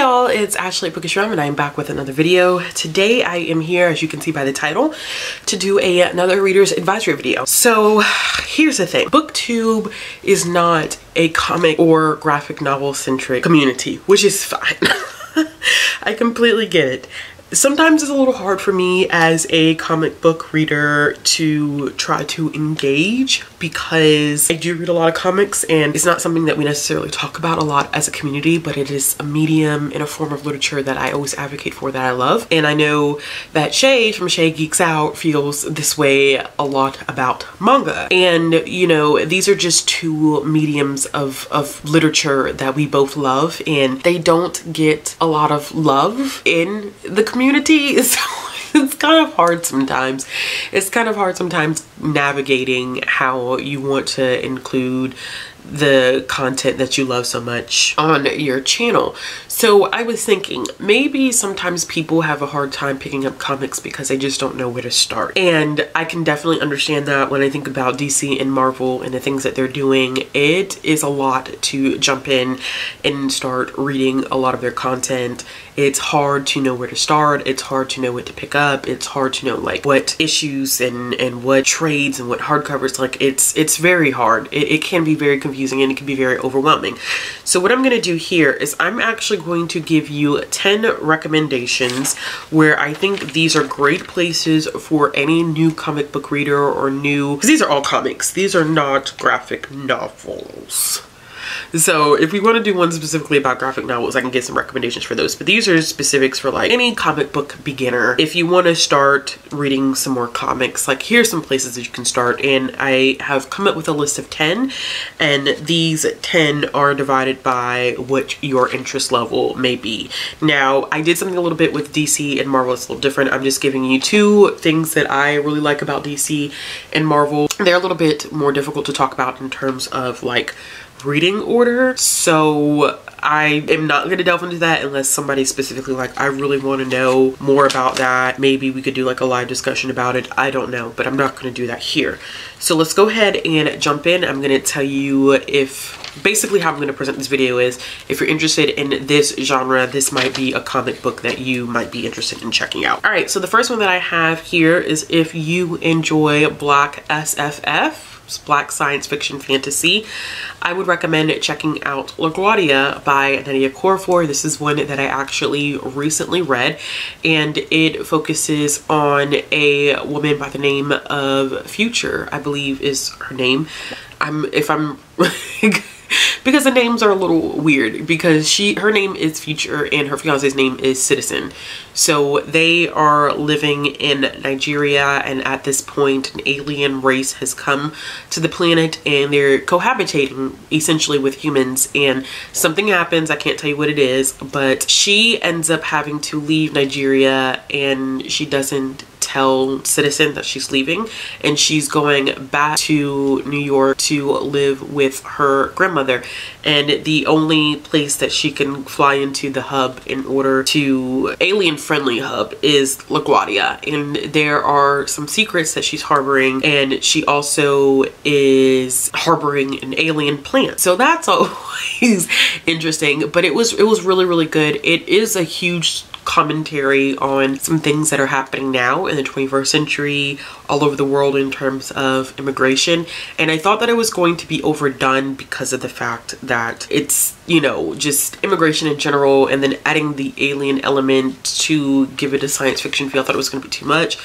y'all, it's Ashley Bookish Rum and I'm back with another video. Today I am here, as you can see by the title, to do another reader's advisory video. So here's the thing. BookTube is not a comic or graphic novel centric community, which is fine. I completely get it. Sometimes it's a little hard for me as a comic book reader to try to engage because I do read a lot of comics and it's not something that we necessarily talk about a lot as a community, but it is a medium and a form of literature that I always advocate for, that I love. And I know that Shay from Shay Geeks Out feels this way a lot about manga. And you know, these are just two mediums of literature that we both love, and they don't get a lot of love in the community. So it's kind of hard sometimes. It's kind of hard sometimes navigating how you want to include the content that you love so much on your channel. So I was thinking maybe sometimes people have a hard time picking up comics because they just don't know where to start. And I can definitely understand that when I think about DC and Marvel and the things that they're doing. It is a lot to jump in and start reading a lot of their content. It's hard to know where to start. It's hard to know what to pick up. It's hard to know like what issues and what trades and what hardcovers. Like it's very hard. It can be very confusing and it can be very overwhelming. So what I'm going to do here is I'm actually going to give you 10 recommendations where I think these are great places for any new comic book reader or new, because these are all comics. These are not graphic novels. So if we want to do one specifically about graphic novels, I can get some recommendations for those. But these are specifics for like any comic book beginner. If you want to start reading some more comics, like here's some places that you can start. And I have come up with a list of 10. And these 10 are divided by what your interest level may be. Now, I did something a little bit with DC and Marvel. It's a little different. I'm just giving you two things that I really like about DC and Marvel. They're a little bit more difficult to talk about in terms of like reading order, so I am not going to delve into that unless somebody specifically like, I really want to know more about that. Maybe we could do like a live discussion about it. I don't know, but I'm not going to do that here. So let's go ahead and jump in. I'm going to tell you basically how I'm going to present this video is, if you're interested in this genre, this might be a comic book that you might be interested in checking out. All right, so the first one that I have here is if you enjoy Black SFF, Black science fiction fantasy, I would recommend checking out LaGuardia by Nadia Corfor. This is one that I actually recently read, and it focuses on a woman by the name of Future, I believe is her name. Because the names are a little weird, because her name is Future and her fiance's name is Citizen. So they are living in Nigeria, and at this point an alien race has come to the planet and they're cohabitating essentially with humans, and something happens. I can't tell you what it is, but she ends up having to leave Nigeria and she doesn't tell Citizen that she's leaving, and she's going back to New York to live with her grandmother. And the only place that she can fly into the hub in order to alien friendly hub is LaGuardia, and there are some secrets that she's harboring, and she also is harboring an alien plant. So that's always interesting, but it was really good. It is a huge commentary on some things that are happening now in the 21st century all over the world in terms of immigration, and I thought that it was going to be overdone because of the fact that it's, you know, just immigration in general, and then adding the alien element to give it a science fiction feel. I thought it was going to be too much,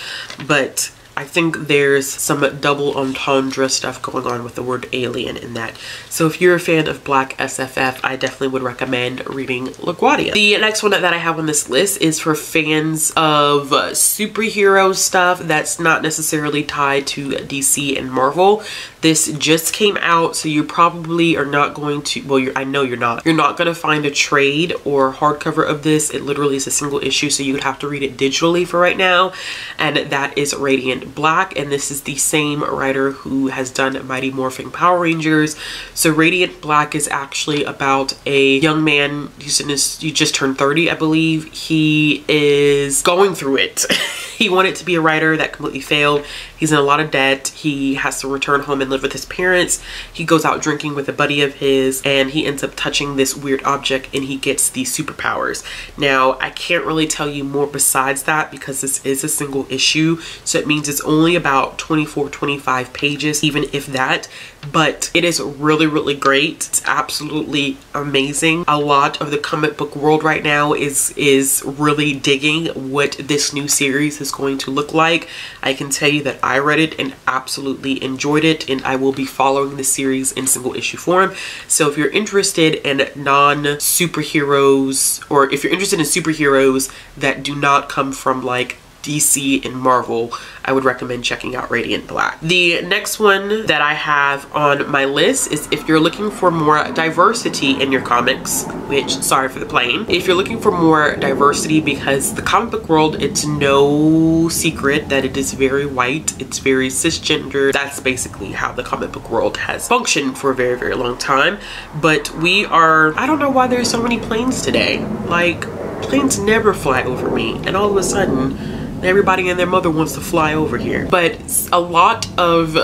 but I think there's some double entendre stuff going on with the word alien in that. So if you're a fan of Black SFF, I definitely would recommend reading LaGuardia. The next one that I have on this list is for fans of superhero stuff that's not necessarily tied to DC and Marvel. This just came out, so you probably are not going to, well, I know you're not going to find a trade or hardcover of this. It literally is a single issue, so you would have to read it digitally for right now, and that is Radiant Black, and this is the same writer who has done Mighty Morphin Power Rangers. So Radiant Black is actually about a young man he just turned 30, I believe. He is going through it. He wanted to be a writer. That completely failed. He's in a lot of debt. He has to return home and live with his parents. He goes out drinking with a buddy of his, and he ends up touching this weird object, and he gets these superpowers. Now, I can't really tell you more besides that because this is a single issue, so it means it's only about 24, 25 pages, even if that. But it is really, really great. It's absolutely amazing. A lot of the comic book world right now is really digging what this new series is going to look like. I can tell you that I read it and absolutely enjoyed it, and I will be following the series in single issue form. So if you're interested in non-superheroes, or if you're interested in superheroes that do not come from like DC and Marvel, I would recommend checking out Radiant Black. The next one that I have on my list is if you're looking for more diversity in your comics, which, sorry for the plane, if you're looking for more diversity, because the comic book world, it's no secret that it is very white, it's very cisgender. That's basically how the comic book world has functioned for a very, very long time. But we are, I don't know why there's so many planes today. Like, planes never fly over me, and all of a sudden everybody and their mother wants to fly over here. But a lot of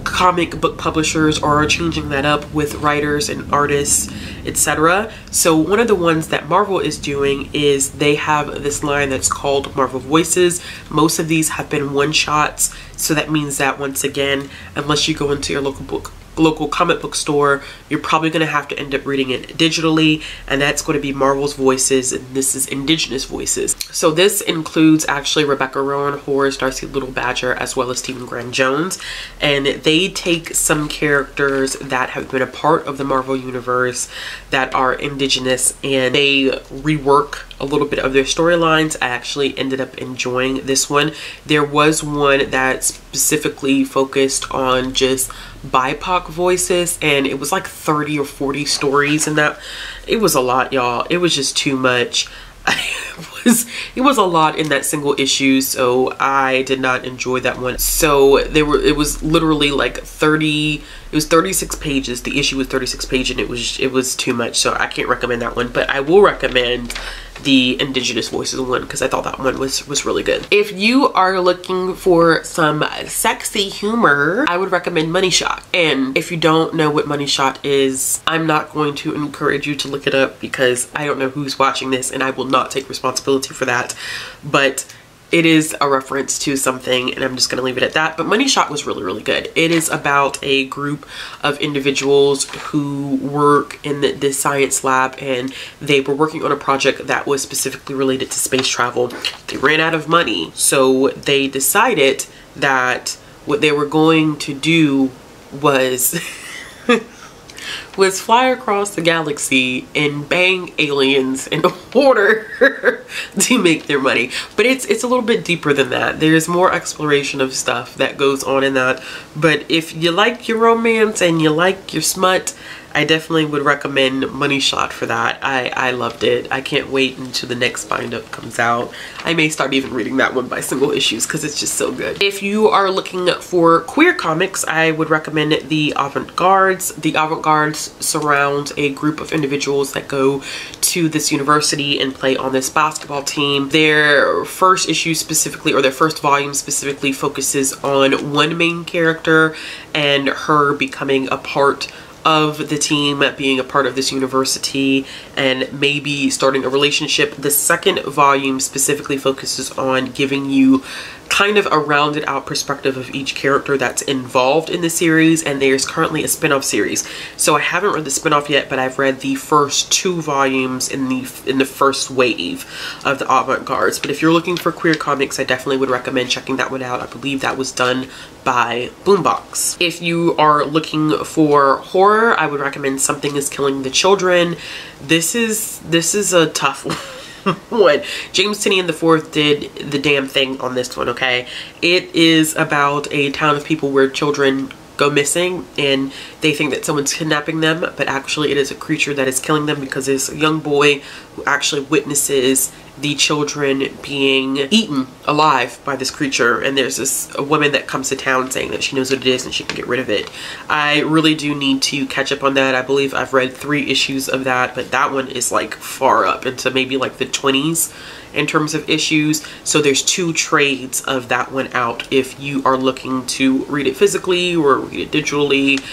comic book publishers are changing that up with writers and artists, etc. So one of the ones that Marvel is doing is they have this line that's called Marvel Voices. Most of these have been one-shots, so that means that, once again, unless you go into your local comic book store, you're probably going to have to end up reading it digitally, and that's going to be Marvel's Voices, and this is Indigenous Voices. So this includes actually Rebecca Rowan, Horace, Darcy Little Badger, as well as Stephen Graham Jones, and they take some characters that have been a part of the Marvel universe that are Indigenous, and they rework a little bit of their storylines. I actually ended up enjoying this one. There was one that specifically focused on just BIPOC voices, and it was like 30 or 40 stories in that. It was a lot, y'all. It was just too much. It was a lot in that single issue, so I did not enjoy that one. So it was literally like 36 pages. The issue was 36 pages, and it was too much, so I can't recommend that one. But I will recommend the Indigenous Voices one because I thought that one was really good. If you are looking for some sexy humor, I would recommend Money Shot. And if you don't know what Money Shot is, I'm not going to encourage you to look it up because I don't know who's watching this, and I will not take responsibility for that. But it is a reference to something, and I'm just gonna leave it at that. But Money Shot was really, really good. It is about a group of individuals who work in this science lab, and they were working on a project that was specifically related to space travel. They ran out of money, so they decided that what they were going to do was fly across the galaxy and bang aliens in order to make their money. But it's a little bit deeper than that. There's more exploration of stuff that goes on in that. But if you like your romance and you like your smut, I definitely would recommend Money Shot for that. I loved it. I can't wait until the next bind-up comes out. I may start even reading that one by single issues because it's just so good. If you are looking for queer comics, I would recommend the Avant-Gardes. The Avant-Gardes surround a group of individuals that go to this university and play on this basketball team. Their first issue specifically, or their first volume specifically, focuses on one main character and her becoming a part of the team, being a part of this university, and maybe starting a relationship. The second volume specifically focuses on giving you kind of a rounded out perspective of each character that's involved in the series, and there's currently a spin-off series. So I haven't read the spin-off yet, but I've read the first 2 volumes in the first wave of the Avant-Gardes. But if you're looking for queer comics, I definitely would recommend checking that one out. I believe that was done by Boombox. If you are looking for horror, I would recommend Something is Killing the Children. This is a tough one. James Tynion IV did the damn thing on this one, okay? It is about a town of people where children go missing and they think that someone's kidnapping them, but actually it is a creature that is killing them because it's a young boy who actually witnesses the children being eaten alive by this creature, and there's a woman that comes to town saying that she knows what it is and she can get rid of it. I really do need to catch up on that. I believe I've read 3 issues of that, but that one is like far up into maybe like the 20s in terms of issues. So there's 2 trades of that one out if you are looking to read it physically or read it digitally.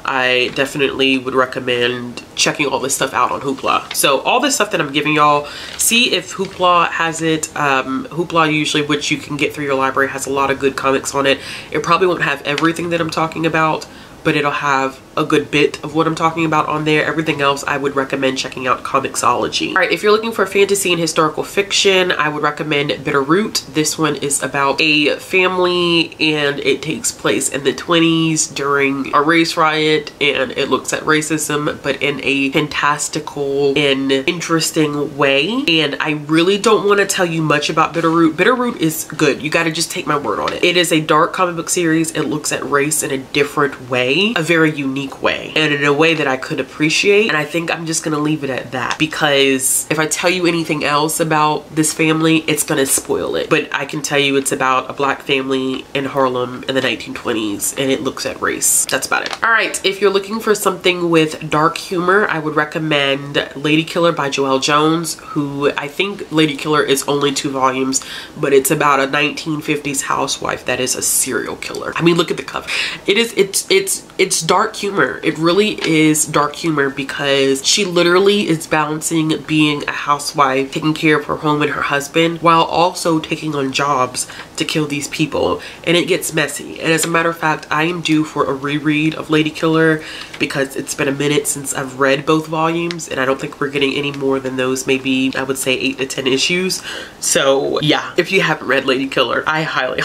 I definitely would recommend checking all this stuff out on Hoopla. So all this stuff that I'm giving y'all, see if Hoopla has it. Hoopla usually, which you can get through your library, has a lot of good comics on it. It probably won't have everything that I'm talking about, but it'll have a good bit of what I'm talking about on there. Everything else, I would recommend checking out Comixology. All right, if you're looking for fantasy and historical fiction, I would recommend Bitterroot. This one is about a family and it takes place in the 20s during a race riot, and it looks at racism, but in a fantastical and interesting way. And I really don't want to tell you much about Bitterroot. Bitterroot is good. You got to just take my word on it. It is a dark comic book series. It looks at race in a different way, a very unique way, and in a way that I could appreciate. And I think I'm just gonna leave it at that, because if I tell you anything else about this family, it's gonna spoil it. But I can tell you it's about a black family in Harlem in the 1920s, and it looks at race. That's about it. All right, if you're looking for something with dark humor, I would recommend Ladykiller by Joelle Jones, who I think Ladykiller is only 2 volumes, but it's about a 1950s housewife that is a serial killer. I mean, look at the cover. It's dark humor. It really is dark humor, because she literally is balancing being a housewife, taking care of her home and her husband, while also taking on jobs to kill these people, and it gets messy. And as a matter of fact, I am due for a reread of Ladykiller, because it's been a minute since I've read both volumes, and I don't think we're getting any more than those, maybe I would say 8 to 10 issues. So yeah, if you haven't read Ladykiller, I highly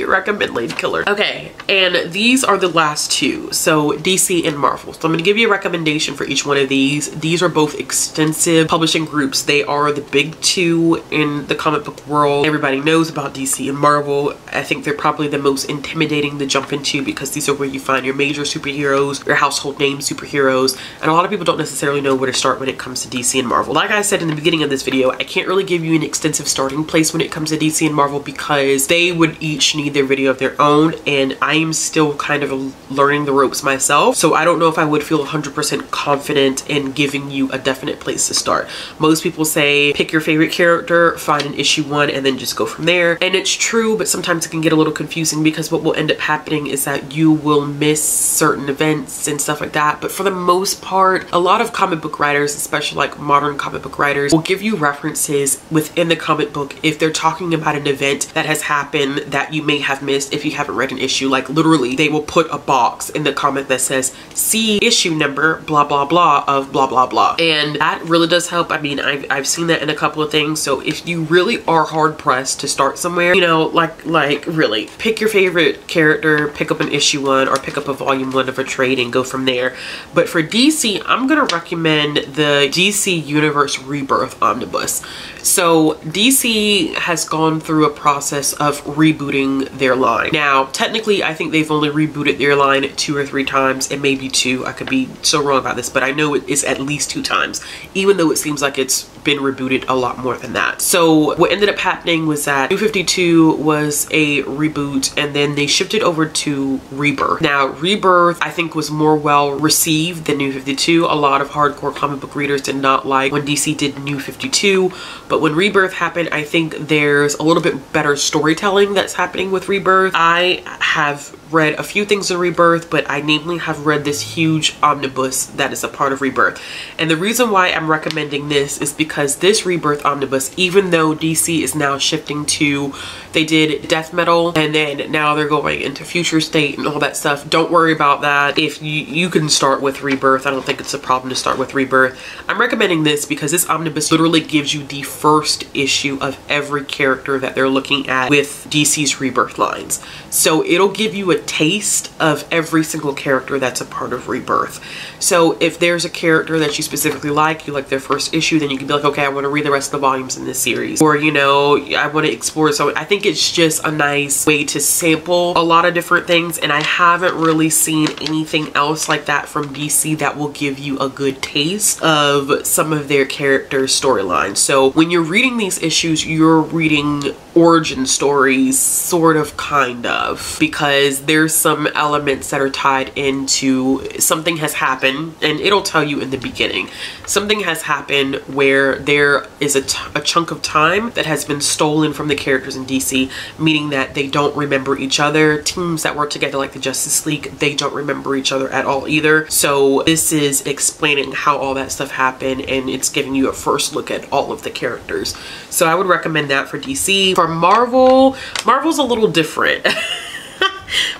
recommend Ladykiller. Okay, and these are the last 2, so DC and Marvel. So I'm going to give you a recommendation for each one of these. These are both extensive publishing groups. They are the big 2 in the comic book world. Everybody knows about DC and Marvel. I think they're probably the most intimidating to jump into, because these are where you find your major superheroes, your household name superheroes, and a lot of people don't necessarily know where to start when it comes to DC and Marvel. Like I said in the beginning of this video, I can't really give you an extensive starting place when it comes to DC and Marvel, because they would each need their video of their own, and I'm still kind of learning the ropes myself, so I don't know if I would feel 100% confident in giving you a definite place to start. Most people say pick your favorite character, find an issue 1, and then just go from there. And it's true, but sometimes it can get a little confusing, because what will end up happening is that you will miss certain events and stuff like that. But for the most part, a lot of comic book writers, especially like modern comic book writers, will give you references within the comic book if they're talking about an event that has happened that you may have missed if you haven't read an issue. Like literally, they will put a box in the comic that says, see issue number blah blah blah of blah blah blah, and that really does help. I mean, I've seen that in a couple of things. So if you really are hard pressed to start somewhere, you know, like really pick your favorite character, pick up an issue 1, or pick up a volume 1 of a trade and go from there. But for DC, I'm gonna recommend the DC Universe Rebirth Omnibus. So DC has gone through a process of rebooting their line. Now, technically, I think they've only rebooted their line 2 or 3 times, and maybe 2. I could be so wrong about this, but I know it is at least 2 times, even though it seems like it's been rebooted a lot more than that. So what ended up happening was that New 52 was a reboot, and then they shifted over to Rebirth. Now, Rebirth, I think, was more well received than New 52. A lot of hardcore comic book readers did not like when DC did New 52, but when Rebirth happened, I think there's a little bit better storytelling that's happening with Rebirth. I have read a few things in Rebirth, but I namely have read this huge omnibus that is a part of Rebirth. And the reason why I'm recommending this is because this Rebirth omnibus, even though DC is now shifting to, they did death metal, and then now they're going into future state and all that stuff. Don't worry about that. If you can start with Rebirth, I don't think it's a problem to start with Rebirth. I'm recommending this because this omnibus literally gives you the first issue of every character that they're looking at with DC's Rebirth lines. So it'll give you a taste of every single character that's a part of Rebirth. So if there's a character that you specifically like, you like their first issue, then you can be like, okay, I want to read the rest of the volumes in this series, or you know, I want to explore. So I think it's just a nice way to sample a lot of different things, and I haven't really seen anything else like that from DC that will give you a good taste of some of their characters' storylines. So when you're reading these issues, you're reading origin stories, sort of, kind of, because there's some elements that are tied into something has happened, and it'll tell you in the beginning. Something has happened where there is a chunk of time that has been stolen from the characters in DC, meaning that they don't remember each other. Teams that work together like the Justice League, they don't remember each other at all either. So this is explaining how all that stuff happened, and it's giving you a first look at all of the characters. So I would recommend that for DC. For Marvel, Marvel's a little different.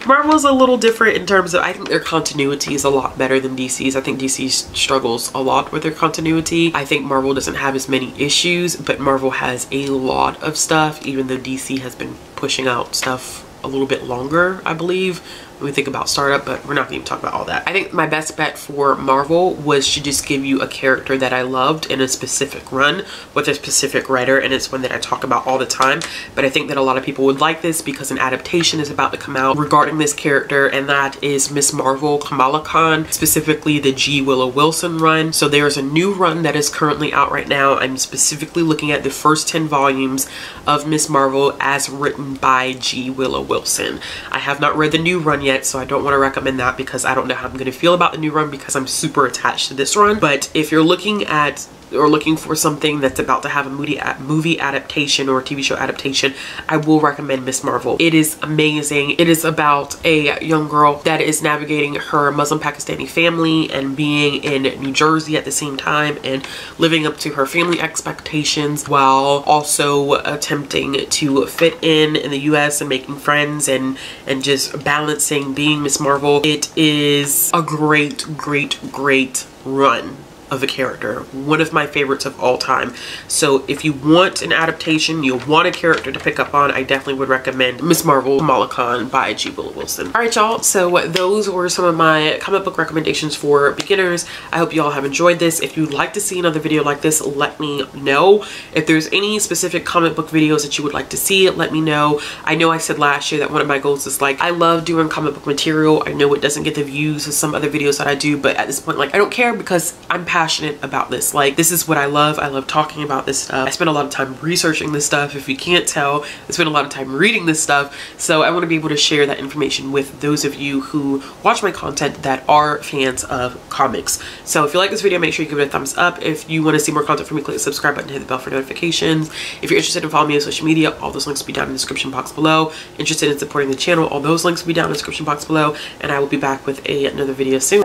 Marvel's a little different in terms of, I think their continuity is a lot better than DC's. I think DC struggles a lot with their continuity. I think Marvel doesn't have as many issues, but Marvel has a lot of stuff, even though DC has been pushing out stuff a little bit longer, I believe, when we think about startup, but we're not going to even talk about all that. I think my best bet for Marvel was to just give you a character that I loved in a specific run with a specific writer, and it's one that I talk about all the time. But I think that a lot of people would like this because an adaptation is about to come out regarding this character, and that is Ms. Marvel Kamala Khan, specifically the G. Willow Wilson run. So there's a new run that is currently out right now. I'm specifically looking at the first 10 volumes of Ms. Marvel as written by G. Willow Wilson. I have not read the new run yet, so I don't want to recommend that because I don't know how I'm going to feel about the new run because I'm super attached to this run. But if you're looking at or looking for something that's about to have a movie adaptation or a TV show adaptation, I will recommend Ms. Marvel. It is amazing. It is about a young girl that is navigating her Muslim Pakistani family and being in New Jersey at the same time and living up to her family expectations while also attempting to fit in the US and making friends and just balancing being Ms. Marvel. It is a great run of a character, one of my favorites of all time. So if you want an adaptation, you want a character to pick up on, I definitely would recommend Ms. Marvel Kamala Khan by G. Willow Wilson. All right, y'all, so those were some of my comic book recommendations for beginners. I hope you all have enjoyed this. If you'd like to see another video like this, let me know. If there's any specific comic book videos that you would like to see, let me know. I know I said last year that one of my goals is, like, I love doing comic book material. I know it doesn't get the views as some other videos that I do, but at this point, like, I don't care because I'm passionate about this. Like, this is what I love. I love talking about this stuff. I spend a lot of time researching this stuff. If you can't tell, I spend a lot of time reading this stuff. So I want to be able to share that information with those of you who watch my content that are fans of comics. So if you like this video, make sure you give it a thumbs up. If you want to see more content from me, click the subscribe button, hit the bell for notifications. If you're interested in following me on social media, all those links will be down in the description box below. Interested in supporting the channel, all those links will be down in the description box below. And I will be back with another video soon.